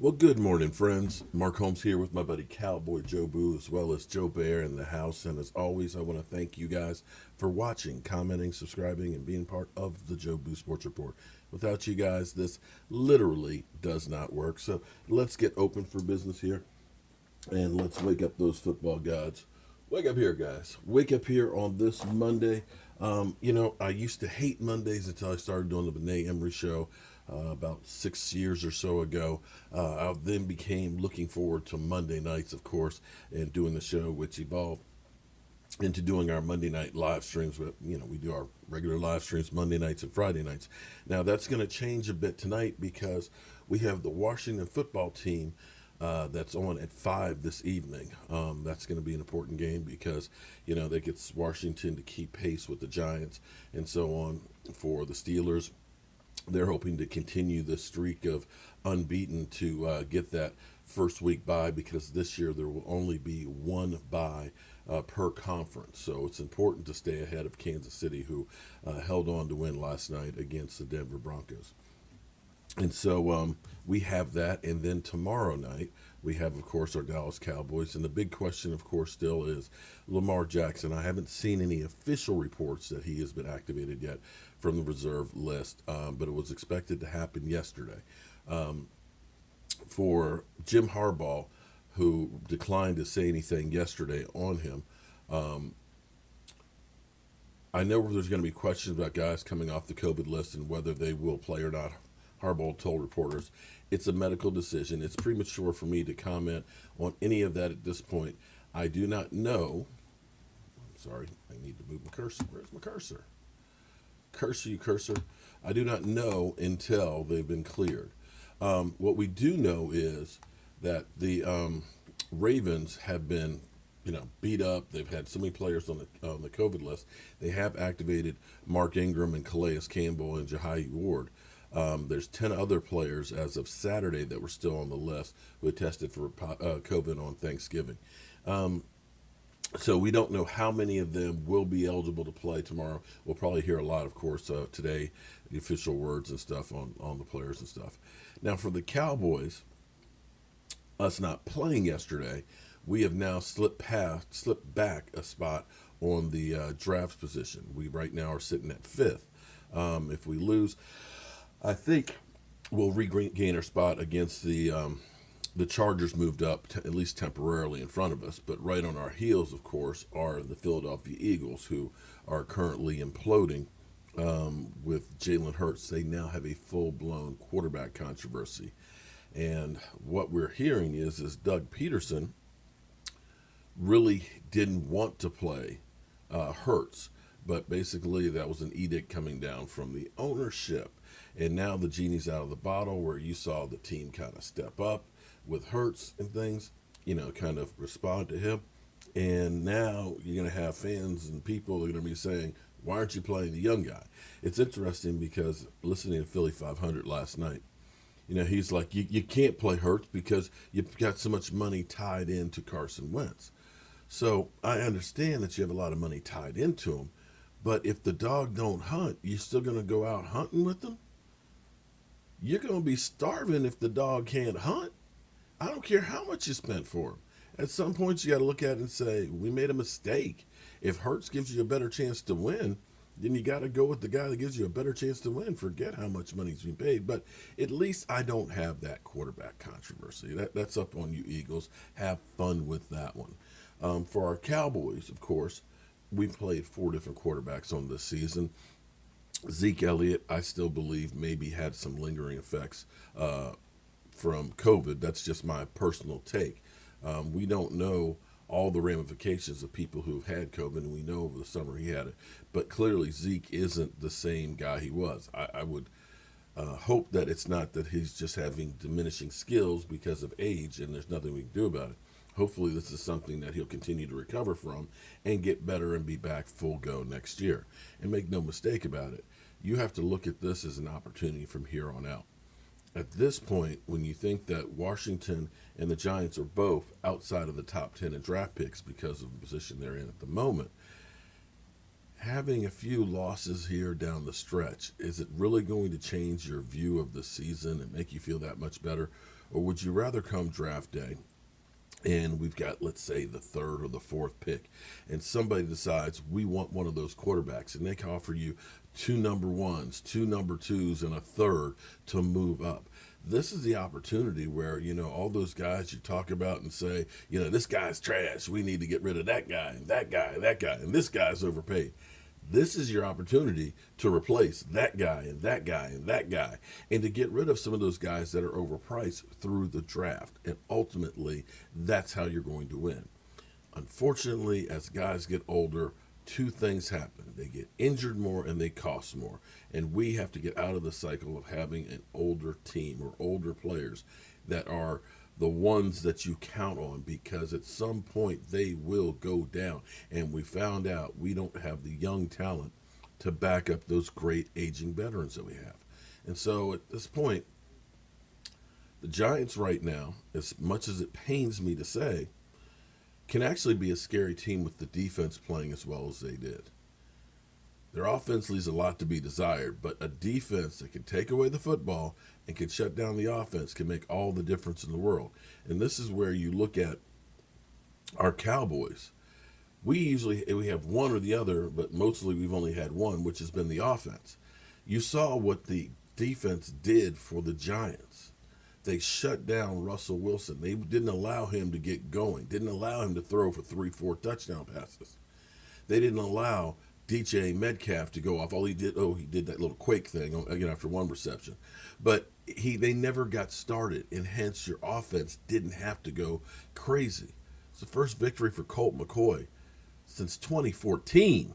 Well, good morning, friends. Mark Holmes here with my buddy Cowboy Joe Boo, as well as Joe Bear in the house. And as always, I want to thank you guys for watching, commenting, subscribing, and being part of the Joe Boo Sports Report. Without you guys, this literally does not work. So let's get open for business here and let's wake up those football gods. Wake up here, guys. Wake up here on this Monday. I used to hate Mondays until I started doing the Benet Emery show about 6 years or so ago. I then became looking forward to Monday nights, of course, and doing the show, which evolved into doing our Monday night live streams. We do our regular live streams Monday nights and Friday nights. Now, that's going to change a bit tonight because we have the Washington football team that's on at 5 this evening. That's going to be an important game because, that gets Washington to keep pace with the Giants and so on. For the Steelers, they're hoping to continue the streak of unbeaten to get that first week bye, because this year there will only be one bye per conference. So it's important to stay ahead of Kansas City, who held on to win last night against the Denver Broncos. And so we have that. And then tomorrow night, we have, of course, our Dallas Cowboys. And the big question, of course, still is Lamar Jackson. I haven't seen any official reports that he has been activated yet from the reserve list, but it was expected to happen yesterday. For Jim Harbaugh, who declined to say anything yesterday on him, I know there's going to be questions about guys coming off the COVID list and whether they will play or not. Harbaugh told reporters, it's a medical decision. It's premature for me to comment on any of that at this point. I do not know. I'm sorry, I need to move my cursor. Where's my cursor? Cursor, you cursor. I do not know until they've been cleared. What we do know is that the Ravens have been, beat up. They've had so many players on the COVID list. They have activated Mark Ingram and Calais Campbell and Jahai Ward. There's 10 other players as of Saturday that were still on the list who had tested for COVID on Thanksgiving. So we don't know how many of them will be eligible to play tomorrow. We'll probably hear a lot, of course, today, the official words and stuff on the players and stuff. Now, for the Cowboys, us not playing yesterday, we have now slipped back a spot on the draft position. We right now are sitting at 5th. If we lose, I think we'll regain our spot against the Chargers. Moved up at least temporarily in front of us, but right on our heels, of course, are the Philadelphia Eagles, who are currently imploding with Jalen Hurts. They now have a full-blown quarterback controversy, and what we're hearing is Doug Peterson really didn't want to play Hurts, but basically that was an edict coming down from the ownership. And now the genie's out of the bottle, where you saw the team kind of step up with Hurts and things, kind of respond to him. And now you're going to have fans and people that are going to be saying, why aren't you playing the young guy? It's interesting because listening to Philly 500 last night, he's like, you can't play Hurts because you've got so much money tied into Carson Wentz. So I understand that you have a lot of money tied into him, but if the dog don't hunt, you're still going to go out hunting with them? You're going to be starving if the dog can't hunt. I don't care how much you spent for him. At some point, you got to look at it and say, we made a mistake. If Hurts gives you a better chance to win, then you got to go with the guy that gives you a better chance to win. Forget how much money's being paid. But at least I don't have that quarterback controversy. That's up on you, Eagles. Have fun with that one. For our Cowboys, of course, we've played 4 different quarterbacks on this season. Zeke Elliott, I still believe, maybe had some lingering effects from COVID. That's just my personal take. We don't know all the ramifications of people who've had COVID, and we know over the summer he had it. But clearly, Zeke isn't the same guy he was. I would hope that it's not that he's just having diminishing skills because of age, and there's nothing we can do about it. Hopefully, this is something that he'll continue to recover from and get better and be back full go next year. And make no mistake about it, you have to look at this as an opportunity from here on out. At this point, when you think that Washington and the Giants are both outside of the top 10 in draft picks because of the position they're in at the moment, having a few losses here down the stretch, is it really going to change your view of the season and make you feel that much better? Or would you rather come draft day and we've got, let's say, the third or the fourth pick, and somebody decides we want one of those quarterbacks, and they can offer you 2 number ones, 2 number twos, and a third to move up? This is the opportunity where, all those guys you talk about and say, this guy's trash. We need to get rid of that guy, and that guy, and that guy, and this guy's overpaid. This is your opportunity to replace that guy and that guy and that guy, and to get rid of some of those guys that are overpriced through the draft. And ultimately, that's how you're going to win. Unfortunately, as guys get older, 2 things happen. They get injured more and they cost more. And we have to get out of the cycle of having an older team or older players that are the ones that you count on, because at some point they will go down. And we found out we don't have the young talent to back up those great aging veterans that we have. And so at this point, the Giants right now, as much as it pains me to say, can actually be a scary team with the defense playing as well as they did. Their offense leaves a lot to be desired, but a defense that can take away the football and can shut down the offense can make all the difference in the world. And this is where you look at our Cowboys. We have one or the other, but mostly we've only had one, which has been the offense. You saw what the defense did for the Giants. They shut down Russell Wilson. They didn't allow him to get going, didn't allow him to throw for 3-4 touchdown passes. They didn't allow DJ Metcalf to go off. All he did that little quake thing, after one reception. But they never got started, and hence your offense didn't have to go crazy. It's the first victory for Colt McCoy since 2014.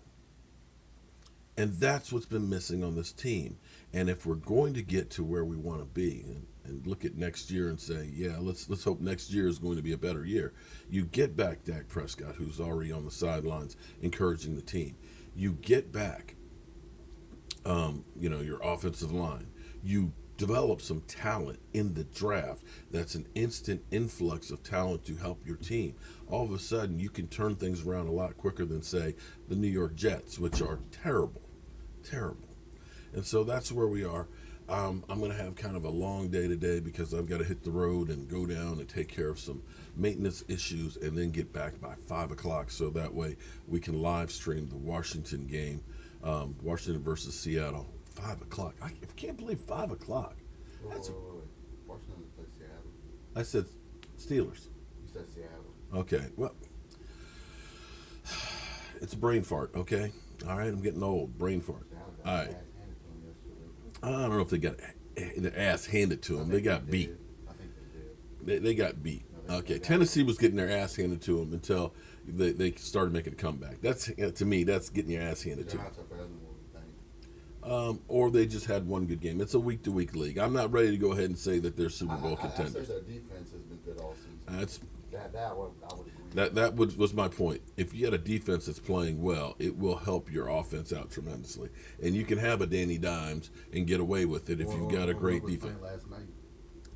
And that's what's been missing on this team. And if we're going to get to where we want to be and look at next year and say, yeah, let's hope next year is going to be a better year, you get back Dak Prescott, who's already on the sidelines encouraging the team. You get back, your offensive line. You develop some talent in the draft. That's an instant influx of talent to help your team. All of a sudden, you can turn things around a lot quicker than, say, the New York Jets, which are terrible. And so that's where we are. I'm going to have kind of a long day today because I've got to hit the road and go down and take care of some maintenance issues and then get back by 5 o'clock, so that way we can live stream the Washington game, Washington versus Seattle, 5 o'clock. I can't believe 5 o'clock. Wait. Washington plays Seattle. I said Steelers. You said Seattle. Okay, well, it's a brain fart, okay? All right, I'm getting old. Brain fart. All right. I don't know if they got their ass handed to them. They got beat. I think they did. They got beat. Okay, Tennessee was getting their ass handed to them until they started making a comeback. That's, to me, that's getting your ass handed to them. Or they just had one good game. It's a week-to-week league. I'm not ready to go ahead and say that they're Super Bowl contenders. I say their defense has been good all season. I would agree. That was my point. If you had a defense that's playing well, it will help your offense out tremendously. And you can have a Danny Dimes and get away with it if you've got a great defense. Last night.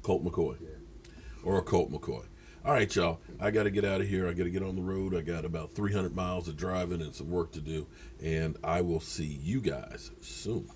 Colt McCoy. Yeah. Or a Colt McCoy. All right, y'all. I got to get out of here. I got to get on the road. I got about 300 miles of driving and some work to do. And I will see you guys soon.